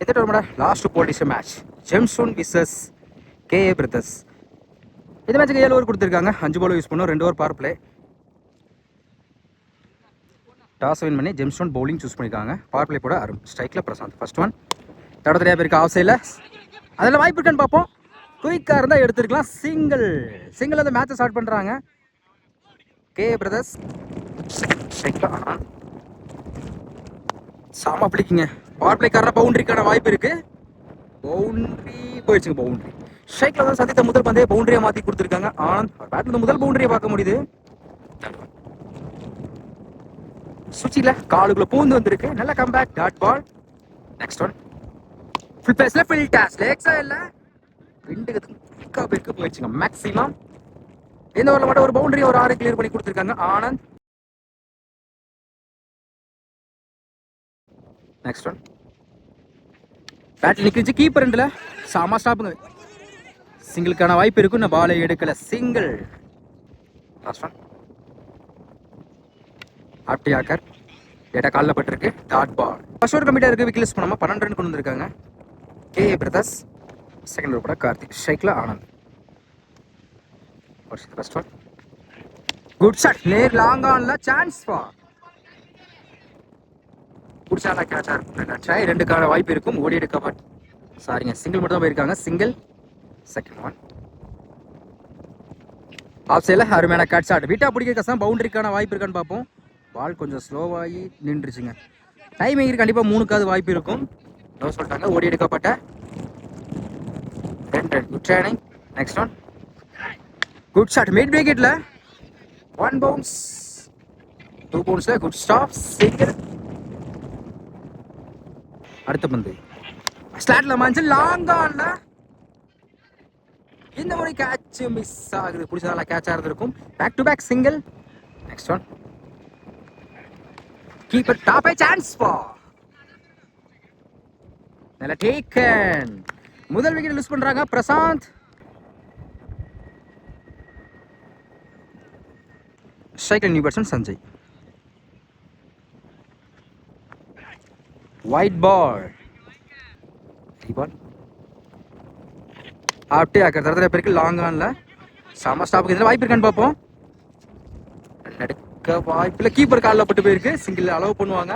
இந்த tournament last போலிஷ் match Gemstone versus KA Brothers. இந்த மேட்சுக்கு 7 ஓவர் கொடுத்துருக்காங்க. 5 பால் யூஸ் பண்ணோம், 2 over power play. Toss win பண்ணி ஜெம்ஸ்டோன் பவுலிங் சூஸ் பண்ணியிருக்காங்க. பவர் பிளே போட அருண், ஸ்ட்ரைக்கில் பிரசாந்த். ஃபர்ஸ்ட் ஒன் தடவை பேருக்கு ஆஃப் சைடில், அதில் வாய்ப்பு இருக்கான்னு பார்ப்போம். குயிக்காக இருந்தால் எடுத்துருக்கலாம். சிங்கிள் அந்த மேட்சை ஸ்டார்ட் பண்ணுறாங்க கேஏ பிரதர்ஸ். ஸ்ட்ரைக்கில் சாமா பிடிக்குங்க. பவர் பிளேக்காரன பவுண்டரிக்கான வாய்ப்பு இருக்கு. பவுண்டரி போயிடுச்சுங்க. பவுண்டரி ஸ்ட்ரைக்ல தான் சந்தித்த முதல் பந்தே பவுண்டரியா மாத்தி கொடுத்துருக்காங்க. ஆனந்த் பேட்ல முதல் பவுண்டரியை பார்க்க முடியுது. சுச்சில காலுக்குள்ள பூந்து வந்திருக்கு. நல்ல comeback. Dot ball. Next one full பேஸ்ல ஃபில் டாஸ் லேக்ஸா இல்ல விண்டுக்கு குயிக்கா பேருக்கு போயிடுச்சுங்க. மேக்ஸிமம் இந்த ஓவர்ல மட்டும் ஒரு பவுண்டரி ஒரு 6 கிளியர் பண்ணி கொடுத்துருக்காங்க ஆனந்த். நெக்ஸ்ட் ஒன் பேட்டில் நிற்கிச்சு. கீப்பர் ரெண்டுல சாமா ஸ்டாப்புங்க. சிங்கிளுக்கான வாய்ப்பு இருக்கும். நான் பாலை எடுக்கல. சிங்கிள். லாஸ்ட் ஒன் ஆப்டியாக்கர் டேட்டா காலில் பட்டிருக்கு. Dot ball. ஃபர்ஸ்ட் ஓவர் கம்மிட்டா இருக்கு. விக்கெட்ஸ் பண்ணாம 12 ரன் கொண்டு வந்திருக்காங்க கேஏ பிரதர்ஸ். செகண்ட் ஓவர் கூட கார்த்திக். ஸ்ட்ரைக்ல Anand. First one good shot. நேர் லாங் ஆன்ல சான்ஸ் ஃபார் குடிச்சாலா கேட்சா இருக்கும். ட்ரை 2க்கான வாய்ப்பு இருக்கும். ஓடி எடுக்க சாரிங்க, சிங்கிள் மட்டும் தான் போயிருக்காங்க. சிங்கிள். செகண்ட் ஒன் ஆஃப் சைடில் அருமையான கேட்ச் ஷாட். விட்டா பிடிக்க கஷ்டம். பவுண்டரிக்கான வாய்ப்பு இருக்கான்னு பார்ப்போம். பால் கொஞ்சம் ஸ்லோவாகி நின்றுச்சுங்க. டைமிங் கண்டிப்பாக 3க்காவது வாய்ப்பு இருக்கும். நோ சொல்லிட்டாங்க. ஓடி எடுக்கப்பட்ட 2 run. Good training. Next one good shot. Mid விக்கெட்ல 1 பவுன்ஸ் 2 பவுன்ஸ்ல குட் ஸ்டாப். சிங்கிள். அடுத்த பந்து ஸ்லாட்ல மாஞ்சு லாங் ஆன்ல இந்த முறை கேட்ச் மிஸ் ஆகுது. பிடிச்சதால கேட்ச் ஆகிறது இருக்கும். Back to back single. Next one keeper டாப் ஐ சான்ஸ் ஃபார் நல்ல டேக்கன். முதல் விக்கெட் லூஸ் பண்றாங்க பிரசாந்த். ஸ்ட்ரைக்கில் new batsman Sanjay. Wide ball. Ball ஆப்டே ஆக்கிற தரத்துல பேருக்கு லாங் ஆன்ல சம ஸ்டாப்புக்கு இதில் வாய்ப்பு இருக்கான்னு பார்ப்போம். நடக்க வாய்ப்பில்லை. கீப்பர் காலில் பட்டு போயிருக்கு. சிங்கிள் அலோவ் பண்ணுவாங்க.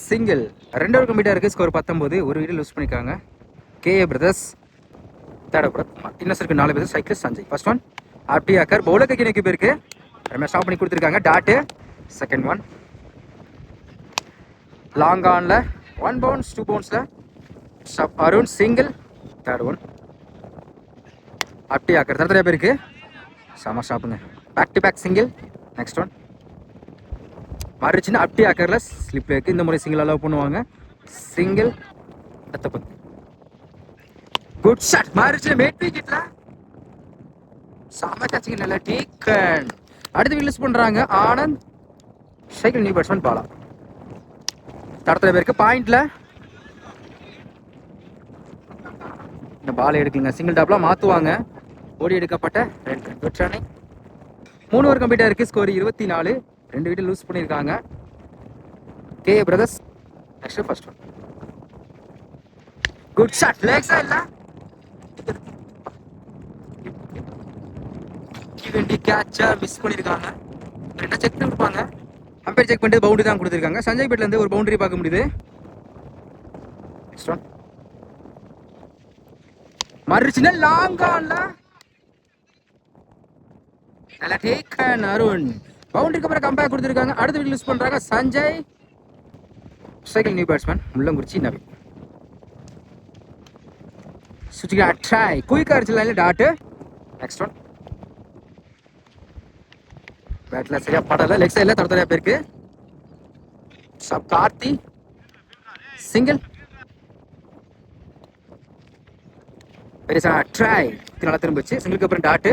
சிங்கிள். 2 ஓவர் கம்மிட்டா இருக்கு. ஸ்கோர் 19. ஒரு விக்கெட் லூஸ் பண்ணிருக்காங்க கேஏ பிரதர்ஸ். தேர்ட் இன்னஸ் இருக்கு 4 பேர். சைக்கிள் சஞ்சய். ஃபர்ஸ்ட் ஒன் ஆப்டி ஆக்கர் பவுலர் கைக்கு நோக்கி போயிருக்கு. ஸ்டாப் பண்ணி கொடுத்துருக்காங்க. டாட்டு. செகண்ட் ஒன் லாங் ஆன்ல 1 பவுன்ஸ் 2 பவுன்ஸ்ல stop Arun. Single. Third one அப்படி ஆக்கிற தரத்துல பேருக்கு செம ஸ்டாப்புங்க. Back to back single. Next one மறுச்சுன்னா அப்படி ஆக்கர்ல ஸ்லிப்ல இருக்கு. இந்த முறை சிங்கிள் அலோவ் பண்ணுவாங்க. சிங்கிள். அடுத்த பந்து குட் ஷாட். மறுச்சு மேட் விக்கெட்ல செம கேட்சிங். நல்ல டேக்கன். அடுத்து விக்கெட் பண்றாங்க Anand. Cycle new batsman Bala. தரத்துல பேருக்கு பாயிண்ட்ல இந்த பால் எடுக்குங்க. சிங்கிள் டாப்ல மாத்துவாங்க. ஓடி எடுக்கப்பட்ட 2 குட் ரன்னிங். 3 ஓவர் கம்ப்ளீட்டா இருக்கு. ஸ்கோர் 24. 2 விக்கெட் லூஸ் பண்ணிருக்காங்க KA Brothers. Next first one good shot. Leg சைடுல ஈவென்ட் கேட்ச மிஸ் பண்ணிருக்காங்க. ரெண்டா செக் பண்ணிருப்பாங்க. அம்பையர் செக் பண்ணிட்டு பவுண்டரி தான் கொடுத்திருக்காங்க. சஞ்சய் பேட்ல இருந்து ஒரு பவுண்டரி பார்க்க முடியுது. நெக்ஸ்ட் ஒன் மறுச்சுனா லாங் ஆன்ல நல்ல டேக்கன் அருண். பவுண்டரிக்கு அப்புறம் கம்பேக் கொடுத்துருக்காங்க. அடுத்த விக்கெட் லூஸ் பண்றாங்க Sanjay. Cycle new batsman Mullangurichi Naveen. சுச்சிகா ட்ரை குயிக்கா அடிச்சல டாட். நெக்ஸ்ட் ஒன் பேட்ல சரியா படல. லெக் சைடுல தரதரையா பேருக்கு சப் கார்த்தி. சிங்கிள். பெருசா ட்ரை நல்லா திரும்பிச்சு. சிங்கிளுக்கு அப்புறம் டாட்.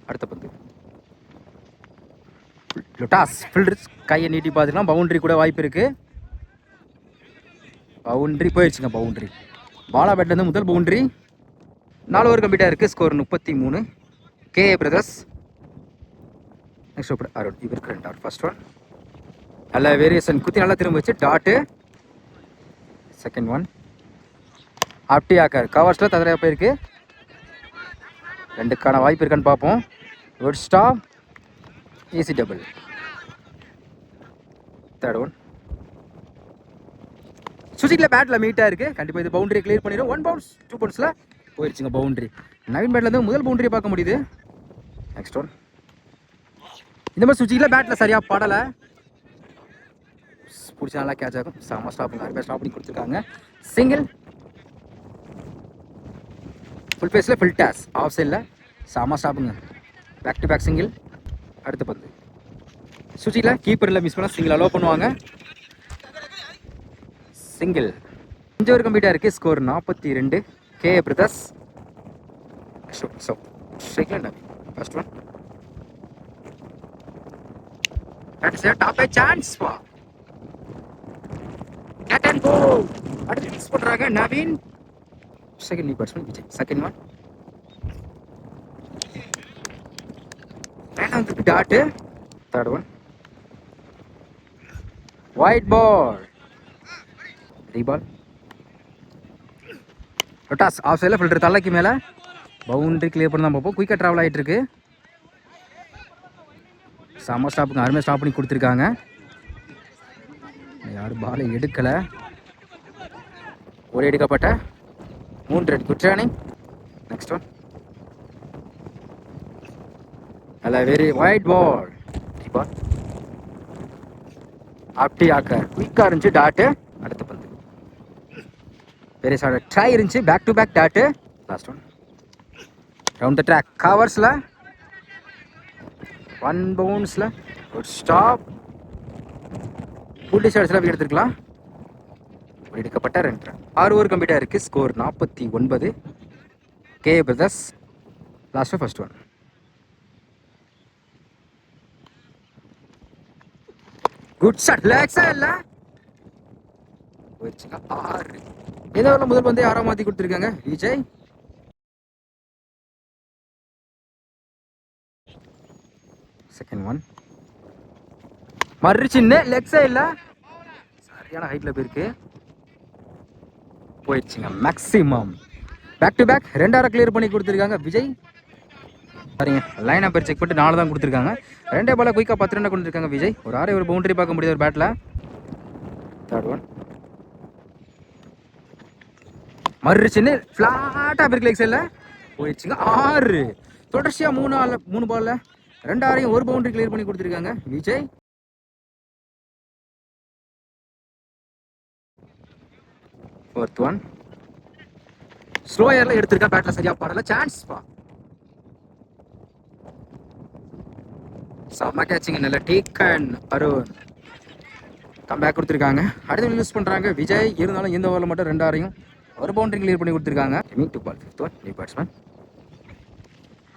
அடுத்த பந்து லுட்டாஸ் ஃபில்டர்ஸ் கையை நீட்டி பார்த்துக்கலாம். பவுண்டரி கூட வாய்ப்பு இருக்கு. பவுண்டரி போயிடுச்சுங்க. பவுண்டரி பாலா பேட்ல இருந்து முதல் பவுண்டரி. 4 ஓவர் கம்ப்ளீட்டா இருக்கு. Score 33. KA Brothers. Next over Arun. இவருக்கு 2 அவுட். ஃபர்ஸ்ட் ஒன் நல்ல வேரியேஷன் குத்தி நல்லா திரும்ப வச்சு டாட்டு. Second one. அப்படி ஆக்கார் கவர்ஸில் தகரையாக போயிருக்கு. ரெண்டுக்கான வாய்ப்பு இருக்கான்னு பார்ப்போம். Good stop, easy double. Third one. சுஜிக்கில் பேட்டில் மீட்டாக இருக்குது. கண்டிப்பாக இது பவுண்டரி கிளியர் பண்ணிடும். 1 பவுன்ஸ் 2 பவுன்ஸில் போயிடுச்சுங்க பவுண்டரி. நவீன் பேட்லேருந்து முதல் பவுண்டரியை பார்க்க முடியுது. Next one. இந்த மாதிரி சுஜிக்கில் பேட்டில் சரியாக படலை. பிடிச்ச நல்லா கேட்ச் ஆகும். செம்ம ஸ்டாப்புங்க. நிறைய பேர் ஸ்டாப் பண்ணி கொடுத்துருக்காங்க. சிங்கிள். ஃபுல் ஃபேஸில் ஃபுல் டேஸ் ஆஃப் சைடில் செம்ம ஸ்டாப்புங்க. Back to back single. அடுத்த பந்து சுஜியில் கீப்பரில் மிஸ் பண்ணால் சிங்கிள் அலோவ் பண்ணுவாங்க. சிங்கிள். 5 ஓவர் கம்ப்ளீட்டாக இருக்குது. Score 42. KA brothers. First one. That is a top a chance for Cat and go. அடுத்து மிஸ் பண்றாங்க Naveen. Second new batsman Vijay. Second one. ரெண்டாவது dot. Third one. Wide ball. ரீபால். Toss of சைடில் filter தலைக்கு மேலே boundary clear பண்ணி தான் பார்ப்போம். குயிக்காக ட்ராவல் ஆகிட்டு இருக்கு. செம்ம ஸ்டாப்புங்க. அருமையாக ஸ்டாப் பண்ணி கொடுத்துருக்காங்க. யாரும் பாலை எடுக்கலை. ஒரு எடுக்கப்பட்ட 3 run. Good running. Next one. அல்ல வெரி ஒயிட் பால். பால் அப்படி ஆக்க குயிக்காக இருந்துச்சு டாட்டு. அடுத்த பந்து பெரிய ட்ரை இருந்துச்சு. Back to back dot. Last one. Round the track கவர்ஸில் 1 பவுன்ஸில் ஒரு ஸ்டாப். புள்ளி ஷாட்ஸில் அப்படி எடுத்துருக்கலாம். எடுக்கப்பட்ட 2 ரன். 6 ஓவர் கம்ப்ளீட்டாக இருக்குது. Score 49. KA brothers. Last first one. Good shot. லேக்ஸா இல்லை போயிடுச்சுங்க. 6. ஏதோ முதல் பந்தே 6 மாற்றி கொடுத்துருக்காங்க விஜய். Second one. மறுச்சின்னு லெக் சைடில் சரியான ஹைட்டில் போயிருக்கு. போயிடுச்சுங்க மேக்ஸிமம். பேக் டு பேக் 2 ஆரை கிளியர் பண்ணி கொடுத்துருக்காங்க விஜய். சரிங்க லைன் அப்பர் செக் பண்ணிட்டு 4 தான் கொடுத்துருக்காங்க. 2 பால குயிக்காக 10 ரன் கொடுத்துருக்காங்க விஜய். ஒரு 6 ஒரு பவுண்டரி பார்க்க முடியாது ஒரு பேட்டில். Third one. மறுச்சின்னு ஃப்ளாட்டாக போயிருக்கு லெக் சைடில். போயிடுச்சுங்க 6. தொடர்ச்சியாக 3 பாலில் 2 ஆரையும் ஒரு பவுண்டரி கிளியர் பண்ணி கொடுத்துருக்காங்க விஜய். Fourth one. ஸ்லோயரில் எடுத்திருக்கா. பேட்டில் சரியா பாடல. சான்ஸ் பா. செம்ம கேட்சிங்க. நல்ல டேக்கன் அருண். கம்பேக் கொடுத்துருக்காங்க. அடுத்து யூஸ் பண்ணுறாங்க விஜய். இருந்தாலும் இந்த ஓவரில் மட்டும் 2 ஆரையும் ஒரு பவுண்டரி கிளியர் பண்ணி கொடுத்துருக்காங்க. Two ball. Fifth one. New batsman.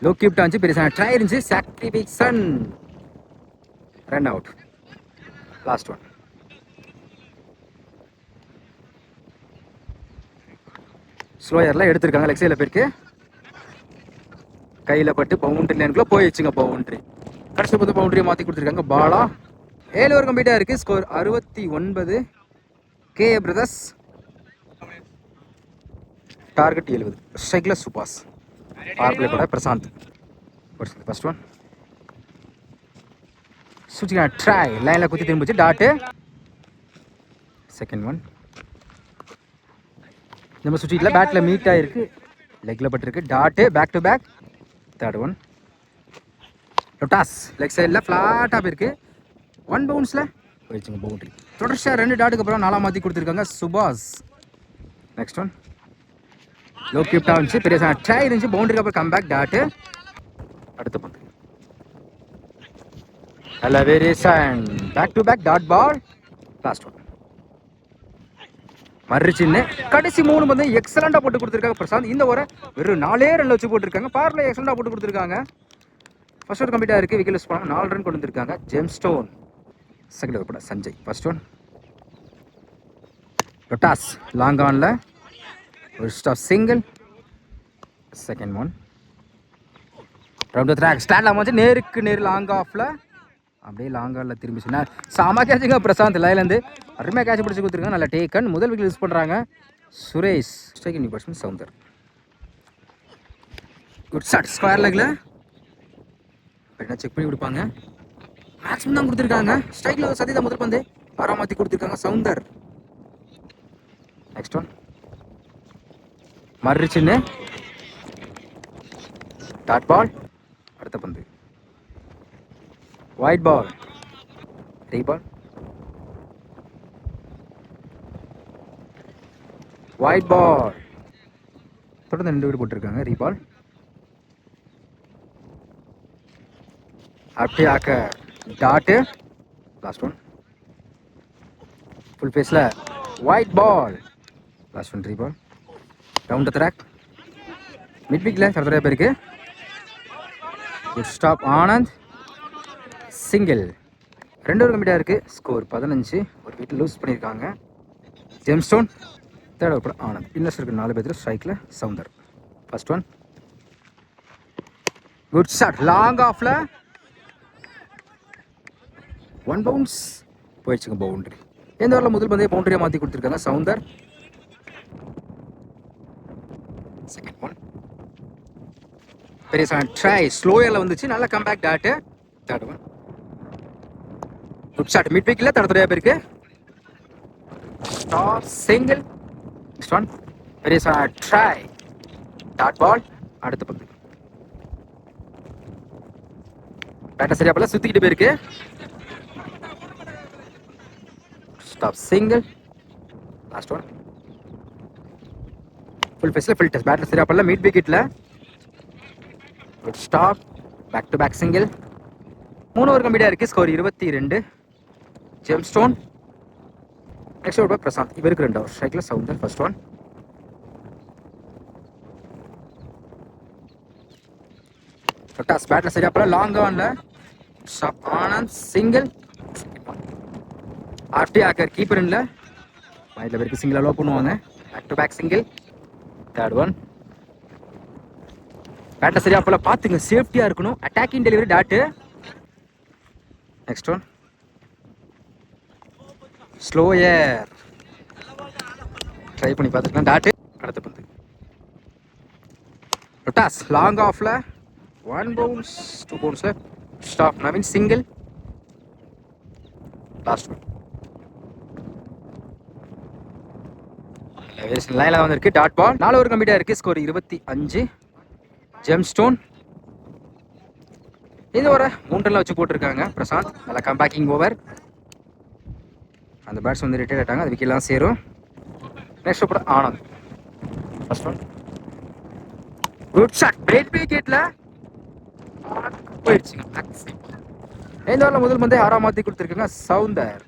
Low keep டான்ச்சு. பெரிய ட்ரை இருந்துச்சு. Sacrification. Run out. Last one. ஸ்லோயரில் எடுத்திருக்காங்க. லெக் சைடில் போயிருக்கு. கையில் பட்டு பவுண்டரி லைனுக்குள்ளே போயிடுச்சுங்க பவுண்டரி. கடைசி பார்த்து பவுண்டரியை மாற்றி கொடுத்துருக்காங்க. பாலா 7 ஓவர் கம்ப்ளீட்டாக இருக்குது. ஸ்கோர் 69. KA brothers. டார்கெட் 70. ஸ்ட்ரைக்கில் சுபாஸ். பார்ப்ளே கூட பிரசாந்த். First one. சுச்சிக்கா ட்ரை லைனில் குத்தி திரும்பிச்சு டாட்டு. Second one. நம்ம சுற்றியில் பேட்டில் மீட் ஆகிருக்கு. லெக்கில் பட்டிருக்கு dot. Back to back. Third one. Toss leg சைடில் ஃப்ளாட்டாக போயிருக்கு. 1 பவுன்ஸில் போயிடுச்சுங்க பவுண்டரி. தொடர்ச்சியாக 2 டாட்டுக்கு அப்புறம் 4 மாற்றி கொடுத்துருக்காங்க சுபாஷ். Next one. லோ கிப்டாக இருந்துச்சு. பெரிய ட்ரை இருந்துச்சு. பவுண்டரிக்கு அப்புறம் கம்பேக் டாட்டு. அடுத்த பந்து நல்ல variation. Back to back dot ball. Last one. மறுச்சின்னு கடைசி 3 பந்து எக்ஸலண்டாக போட்டு கொடுத்துருக்காங்க பிரசாந்த். இந்த ஓவரை வெறும் 4 ரன்ல வச்சு போட்டிருக்காங்க. பார்ல எக்ஸலண்டாக போட்டு கொடுத்துருக்காங்க. ஃபர்ஸ்ட் ஓவர் கம்ப்ளீட்டாக இருக்குது. விக்கெட் லூஸ் பண்ணாமல் 4 ரன் கொண்டு வந்திருக்காங்க ஜேம்ஸ் ஸ்டோன். செகண்ட் ஓவர் கூட Sanjay. First one. Toss long ஆனில் ஒரு stop single. Second one. Round track ஸ்டாண்டில் அமைச்சு நேருக்கு நேர் லாங் ஆஃபில் அப்படியே லாங்காலில் திரும்பிச்சுன்னா சாமா கேட்சுங்க பிரசாந்த் லைலேருந்து அருமையாக கேட்ச் பிடிச்சி கொடுத்துருக்காங்க. நல்ல டேக்கன் முதல் விக்கெட் யூஸ் பண்ணுறாங்க Suresh. Striking batsman Soundar. Good shot square லெக்கில் என்ன செக் பண்ணி கொடுப்பாங்க. மேக்ஸிமம் தான் கொடுத்துருக்காங்க. ஸ்ட்ரைக்கில் சதிதா முதல் பந்து ஆறாமத்தி கொடுத்துருக்காங்க சவுந்தர். நெக்ஸ்ட் ஒன் மறுச்சின்னு டாட் பால். அடுத்த பந்து ஒயிட் பால். ரீபால் white ball. தொடர்ந்து 2 விக்கெட் போட்டிருக்காங்க. ரீபால் அப்படியே ஆக்க டாட்டு. லாஸ்ட் ஒன் ஃபுல் ஃபேஸில் ஒயிட் பால். லாஸ்ட் ஒன் ரீபால். ரவுண்ட் ட்ராக் மிட் வீக்கில் சரதரையா பேருக்கு. Good stop Anand single. 2 over கம்மிட்டாக இருக்குது. ஸ்கோர் 15. ஒரு விக்கெட் லூஸ் பண்ணியிருக்காங்க. Gemstone third over Anand. இன்னர்ஸருக்கு 4 பேர். ஸ்ட்ரைக்கில் Soundar. First one good shot long ஆஃபில் 1 பவுன்ஸ் போயிடுச்சுங்க. பவுண்டரி. எந்த ஓவரில் முதல் பந்தே பவுண்டரியாக மாற்றி கொடுத்துருக்காங்க சவுந்தர். செகண்ட் ஒன் பெரிய ட்ரை ஸ்லோயரில் வந்துச்சு. நல்ல comeback dot. Third one good shot mid வீக்கில் தடத்துறையா பேருக்கு. Star single. நெக்ஸ்ட் ஒன் பெரிய ட்ரை டாட் பால். அடுத்த பந்து பேட்டை சரியா போல சுத்திக்கிட்டு போயிருக்கு. Stop single. Last one full ஃபேஸில் ஃபுல் டச். பேட்டில் சரியா போல மிட் விக்கெட்டில். Good stop back to back single. 3 over கம்மிட்டாக இருக்குது. Score 22. Gemstone next over Prashanth. இவருக்கு 2 ஓவர். ஸ்ட்ரைக்கில் சவுந்தர். ஃபர்ஸ்ட் ஒன் டாஸ் பேட்டில் சரியா போல லாங் ஆனில் ஸ்டாப் ஆனந்த் சிங்கிள். ஆர்டி ஆக்கர் கீப்பர் இல்லை மைண்டில் பேருக்கு சிங்கிள் அலோவ் பண்ணுவாங்க. Back to back single. Third one பேட்டை சரியா போல பார்த்துங்க. சேஃப்டியாக இருக்கணும். Attacking delivery dot. Next one slower try பண்ணி பார்த்துக்கலாம். டாட்டு. அடுத்த பந்து டாஸ் லாங் ஆஃபில் 1 பவுன்ஸ் 2 பவுன்ஸில் stop Naveen single. Last one லைனில் வந்துருக்கு. Dot ball. 4 ஓவர் கம்மிட்டாக இருக்குது. ஸ்கோர் 25. ஜெம்ஸ்டோன் இந்த ஓவரை 3 ரன்ல வச்சு போட்டிருக்காங்க பிரசாந்த். நல்லா கம்பேக்கிங் ஓவர். அந்த பேட்ஸ் வந்து ரிட்டையர் ஆகிட்டாங்க. அது விக்கெட்லாம் சேரும். Next over Anand. First one good shot பிரேட் விக்கெட்டில் போயிடுச்சுங்க. இந்த ஓவரில் முதல் பந்தே 6 மாற்றி கொடுத்துருக்காங்க Soundar.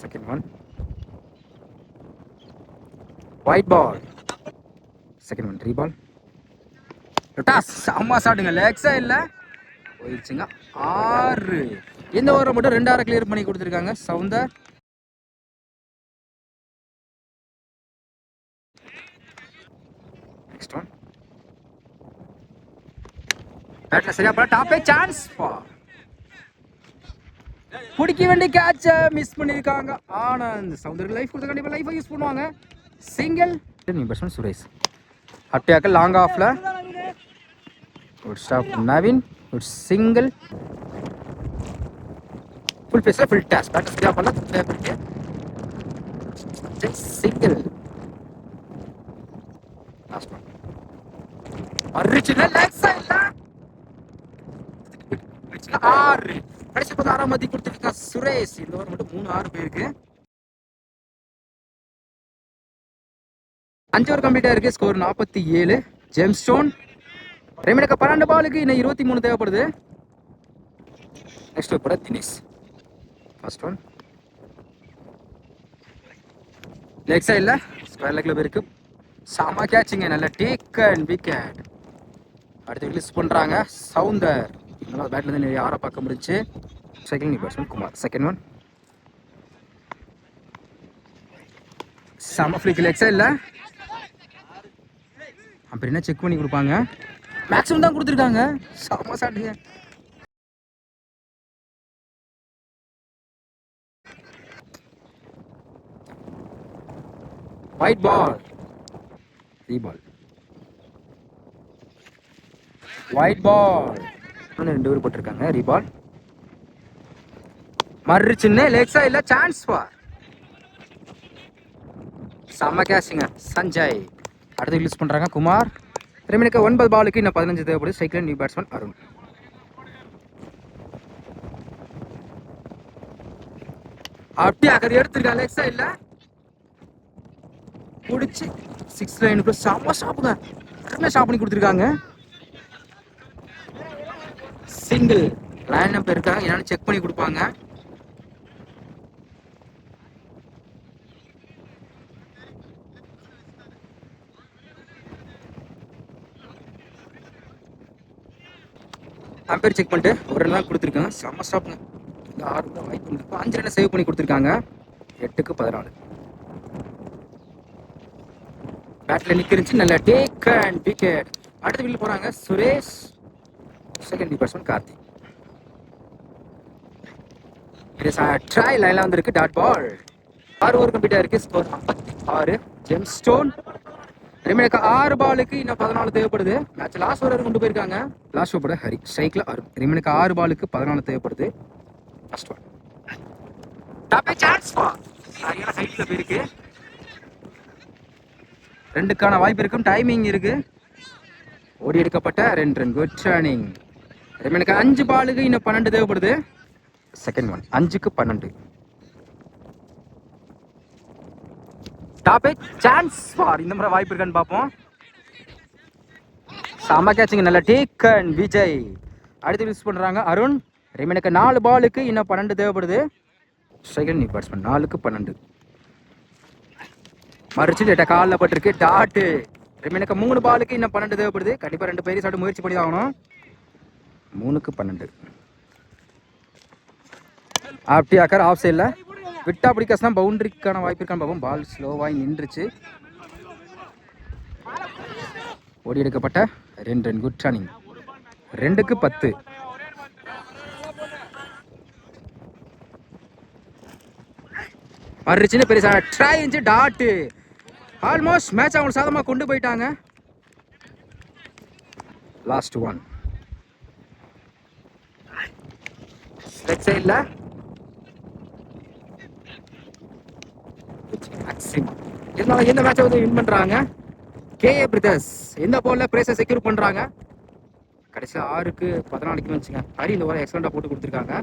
Second one wide ball. Second one ரீபால். டாஸ் அம்மா ஷாட்டுங்க. லெக்ஸா இல்லை போயிடுச்சுங்க. 6. இந்த ஓவரை மட்டும் 2 ஆரை கிளியர் பண்ணி கொடுத்துருக்காங்க சவுந்தர். நெக்ஸ்ட் ஒன் பேட்ல சரியா போல டாப்பே சான்ஸ் பிடிக்க வேண்டிய கேட்சை மிஸ் பண்ணியிருக்காங்க ஆனந்த். சவுந்தர் லைஃப் கொடுத்த கண்டிப்பாக லைஃபை யூஸ் பண்ணுவாங்க. சிங்கிள். பேட்ஸ்மேன் சுரேஷ். ஹட்டியாக்க லாங் ஆஃப்ல good stop Naveen. Good single. Full பேஸில் ஃபுல் டேஸ். பேட்டர் சரியா பண்ணல சிங்கிள். லாஸ்ட் ஒன் ஆறு கடைசி 6 மதி கொடுத்துருக்கா சுரேஷ். இந்த ஓவர் மட்டும் 3-6 பேருக்கு. 5 ஓவர் கம்ப்ளீட்டா இருக்கு. ஸ்கோர் 47. ஜெம்ஸ்டோன் ரெமிடக்க 12 பாலுக்கு இன்னும் 23 தேவைப்படுது. Next over Dinesh. First one leg சைடில் ஸ்கொயர் லெக்ல போயிருக்கு. சாமா கேட்சிங்க. நல்ல டேக் அண்ட் விக்கெட். அடுத்த ரிலீஸ் பண்ணுறாங்க சவுந்தர். இதனால் பேட்லேருந்து நிறைய 6 பார்க்க முடிஞ்சு. Second batsman Kumar. Second one செம ஃப்ளிக் லெக் சைடில். அப்புறம் என்ன செக் பண்ணி கொடுப்பாங்க. மேக்ஸிமம் தான் கொடுத்துருக்காங்க. செம சாட்டுங்க. White ball, ரீபால், white ball. 2 பேர் போட்டிருக்காங்க. ரீபால் மறு சின்ன லெக்ஸா இல்ல சான்ஸ் பா. செம்ம கேஷிங்க சஞ்சய். அடுத்து ரிலீஸ் பண்றாங்க குமார். ரெமினுக்கு 9 பாலுக்கு இன்னும் 15 தேவைப்படுது. ஸ்ட்ரைக்ல நியூ பேட்ஸ்மேன் அருண். அப்படியே அக்கறை எடுத்துருக்காங்க. லெக்ஸா இல்ல குடிச்சு 6 லைனுக்கு செம்ம ஷாப்புங்க. அருமையா ஷாப் பண்ணி கொடுத்துருக்காங்க. சிங்கிள் லைன் அப் இருக்காங்க. என்னன்னு செக் பண்ணி கொடுப்பாங்க. அம்பேர் செக் பண்ணிட்டு ஒரு ரன் தான் கொடுத்துருக்காங்க. செம்ம ஸ்டாப்ங்க. இந்த 6 தான் வாய்ப்பு இருக்கு. 5 ரன் சேவ் பண்ணி கொடுத்துருக்காங்க. 8க்கு 14. பேட்ல நிக்கிருந்துச்சு. நல்ல டேக் அண்ட் விக்கெட். அடுத்த வீல் போறாங்க Suresh. Second batsman Karthik. Try லைன்ல வந்திருக்கு. Dot ball. 6 ஓவர் கம்ப்ளீட்டா இருக்கு. ஸ்கோர் 56. James stone. ரெமினுக்கு 6 பாலுக்கு இன்னும் 14 தேவைப்படுது. மேட்ச் லாஸ்ட் ஓவர் கொண்டு போயிருக்காங்க. லாஸ்ட் ஓவர் ஹரி ஸ்ட்ரைக்ல அருண். ரெமினுக்கு 6 பாலுக்கு 14 தேவைப்படுது. ஃபர்ஸ்ட் ஒன் டாப் சான்ஸ் பா. சரியான ஹைட்ல போயிருக்கு. 2க்கான வாய்ப்பு இருக்கும். டைமிங் இருக்கு. ஓடி எடுக்கப்பட்ட 2 ரன். Good running. ரெமினுக்கு 5 பாலுக்கு இன்னும் 12 தேவைப்படுது. செகண்ட் ஒன் 5க்கு 12. Top chance for. இந்த முறை வாய்ப்பு இருக்கான்னு பார்ப்போம். செம கேட்சிங். நல்ல டேக் அண்ட் விஜய். அடுத்து யூஸ் பண்றாங்க அருண். ரெமினுக்கு 4 பாலுக்கு இன்னும் 12 தேவைப்படுது. செகண்ட் நியூ பேட்ஸ்மேன் 4க்கு 12. மறுச்சு லேட்டா காலில் பட்டிருக்கு. டாட்டு. ரெமினுக்கு 3 பாலுக்கு இன்னும் 12 தேவைப்படுது. கண்டிப்பா 2 பேரும் சாப்பிட்டு முயற்சி பண்ணி ஆகணும். 3க்கு 12. அப்படி ஆக்கார் ஆஃப் சைடில் விட்டா பிடிக்காசனா பவுண்டரிக்கான வாய்ப்பு இருக்கான்னு பார்ப்போம். பால் ஸ்லோவாகி நின்றுச்சு. ஓடி எடுக்கப்பட்ட 2 ரன். Good running. 2க்கு 10. மறுச்சின்னு பெருசா ட்ரை இன்ச்சு. டாட்டு. ஆல்மோஸ்ட் மேட்ச் அவங்க சாதமாக கொண்டு போயிட்டாங்க. லாஸ்ட் ஒன் லெஃப்ட் சைடில் இருந்தாலும் எந்த மேட்சை வந்து வின் பண்றாங்க. கேஏ பிரதர்ஸ் எந்த பால்ல பிரைஸை செக்யூர் பண்றாங்க. கடைசியில் 6க்கு 14 வச்சுங்க. ஹரி இந்த ஓவர் எக்ஸலண்டா போட்டு கொடுத்துருக்காங்க.